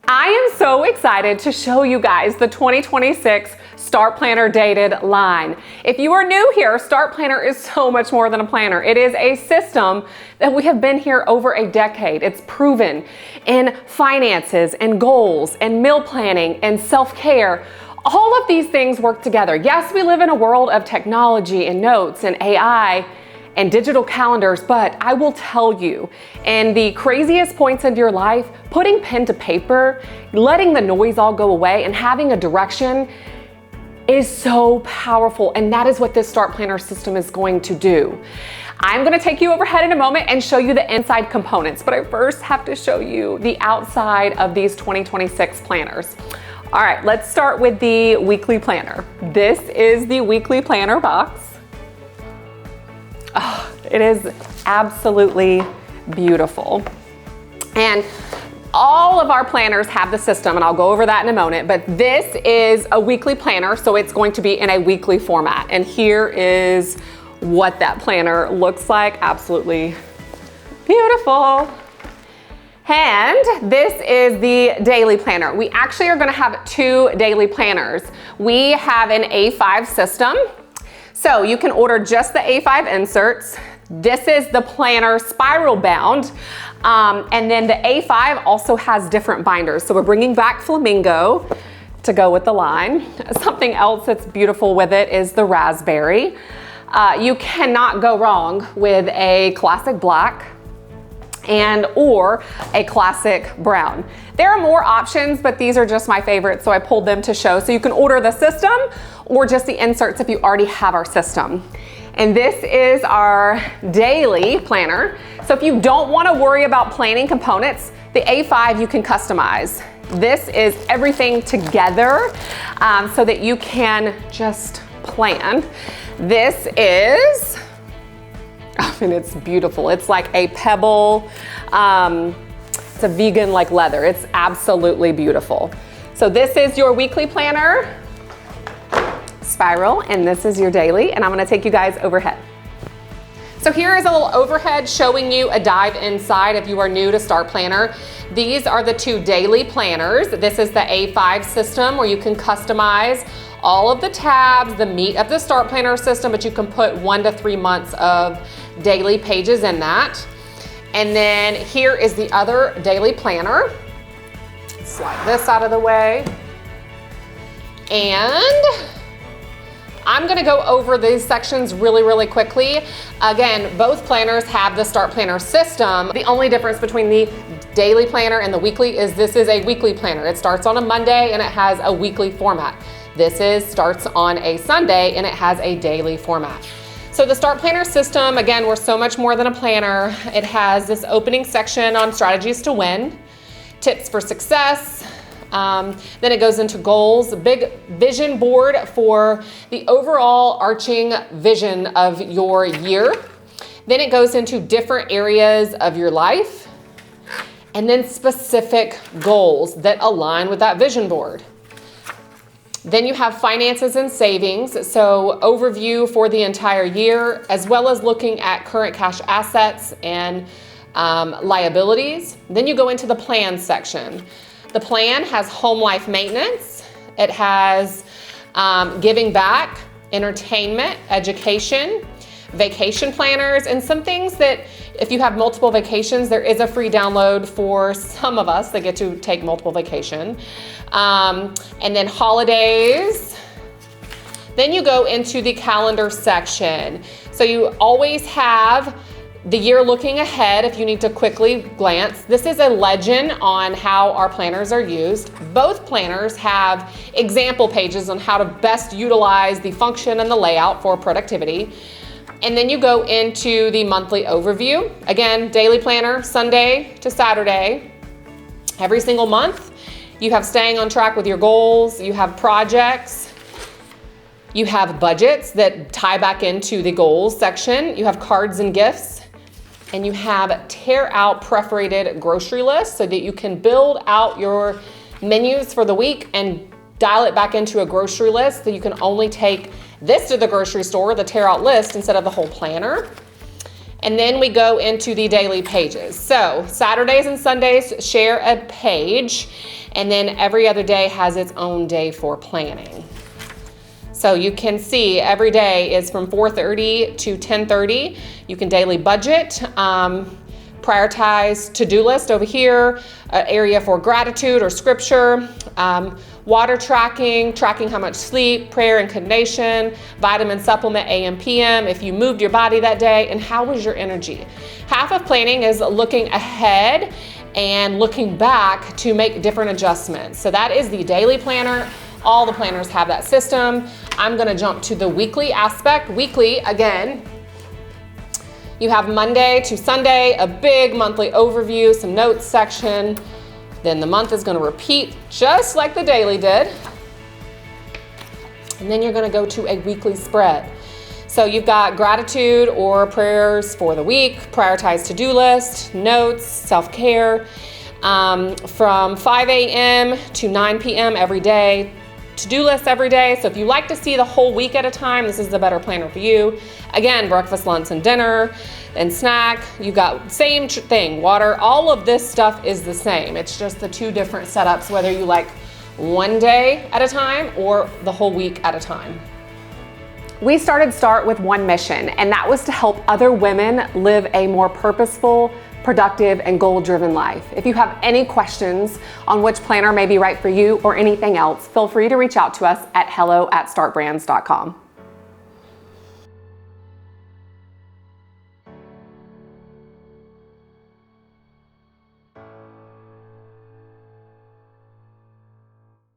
I am so excited to show you guys the 2026 STARTplanner Dated line. If you are new here, STARTplanner is so much more than a planner. It is a system that we have been here over a decade. It's proven in finances and goals and meal planning and self-care. All of these things work together. Yes, we live in a world of technology and notes and AI and digital calendars, but I will tell you, in the craziest points of your life, putting pen to paper, letting the noise all go away and having a direction is so powerful. And that is what this STARTplanner system is going to do. I'm gonna take you overhead in a moment and show you the inside components, but I first have to show you the outside of these 2026 planners. All right, let's start with the weekly planner. This is the weekly planner box. Oh, it is absolutely beautiful. And all of our planners have the system, and I'll go over that in a moment, but this is a weekly planner, so it's going to be in a weekly format. And here is what that planner looks like. Absolutely beautiful. And this is the daily planner. We actually are gonna have two daily planners. We have an A5 system. So you can order just the A5 inserts. This is the planner spiral bound. And then the A5 also has different binders. So we're bringing back flamingo to go with the line. Something else that's beautiful with it is the raspberry. You cannot go wrong with a classic black or a classic brown. There are more options, but these are just my favorites, so I pulled them to show. So you can order the system or just the inserts if you already have our system. And this is our daily planner. So if you don't want to worry about planning components, the A5 you can customize. This is everything together so that you can just plan. This is, I mean, it's beautiful. It's like a pebble. It's a vegan like leather. It's absolutely beautiful. So this is your weekly planner spiral, and this is your daily, and I'm gonna take you guys overhead. So here is a little overhead showing you a dive inside if you are new to STARTplanner. These are the two daily planners. This is the A5 system where you can customize all of the tabs, the meat of the STARTplanner system, but you can put 1 to 3 months of daily pages in that. And then here is the other daily planner. Slide this out of the way. And I'm gonna go over these sections really quickly. Again, both planners have the STARTplanner system. The only difference between the daily planner and the weekly is this is a weekly planner. It starts on a Monday and it has a weekly format. This starts on a Sunday and it has a daily format. So the STARTplanner system, again, we're so much more than a planner. It has this opening section on strategies to win, tips for success. Then it goes into goals, a big vision board for the overall arching vision of your year. Then it goes into different areas of your life, and then specific goals that align with that vision board. Then you have finances and savings, so overview for the entire year, as well as looking at current cash assets and liabilities. Then you go into the plan section. The plan has home life maintenance. It has giving back, entertainment, education, vacation planners, and some things that if you have multiple vacations, there is a free download for some of us that get to take multiple vacation. And then holidays. Then you go into the calendar section. So you always have the year looking ahead if you need to quickly glance. This is a legend on how our planners are used. Both planners have example pages on how to best utilize the function and the layout for productivity. And then you go into the monthly overview. Again, daily planner, Sunday to Saturday. Every single month, you have staying on track with your goals, you have projects, you have budgets that tie back into the goals section, you have cards and gifts, and you have tear out perforated grocery lists so that you can build out your menus for the week and dial it back into a grocery list so you can only take this to the grocery store, the tear out list, instead of the whole planner. And then we go into the daily pages. So Saturdays and Sundays share a page, and then every other day has its own day for planning. So you can see every day is from 4:30 to 10:30. You can daily budget, prioritize to-do list over here, an area for gratitude or scripture, water tracking, tracking how much sleep, prayer and inclination, vitamin supplement AM, PM, if you moved your body that day, and how was your energy. Half of planning is looking ahead and looking back to make different adjustments. So that is the daily planner. All the planners have that system. I'm gonna jump to the weekly aspect. Weekly, again, you have Monday to Sunday, a big monthly overview, some notes section. Then the month is gonna repeat just like the daily did. And then you're gonna go to a weekly spread. So you've got gratitude or prayers for the week, prioritize to-do list, notes, self-care, from 5 a.m. to 9 p.m. every day, to-do list every day. So if you like to see the whole week at a time, this is the better planner for you. Again, breakfast, lunch, and dinner, and snack. You've got same thing, water, all of this stuff is the same. It's just the two different setups, whether you like one day at a time or the whole week at a time. We started START with one mission, and that was to help other women live a more purposeful, productive, and goal-driven life. If you have any questions on which planner may be right for you or anything else, feel free to reach out to us at hello@startbrands.com.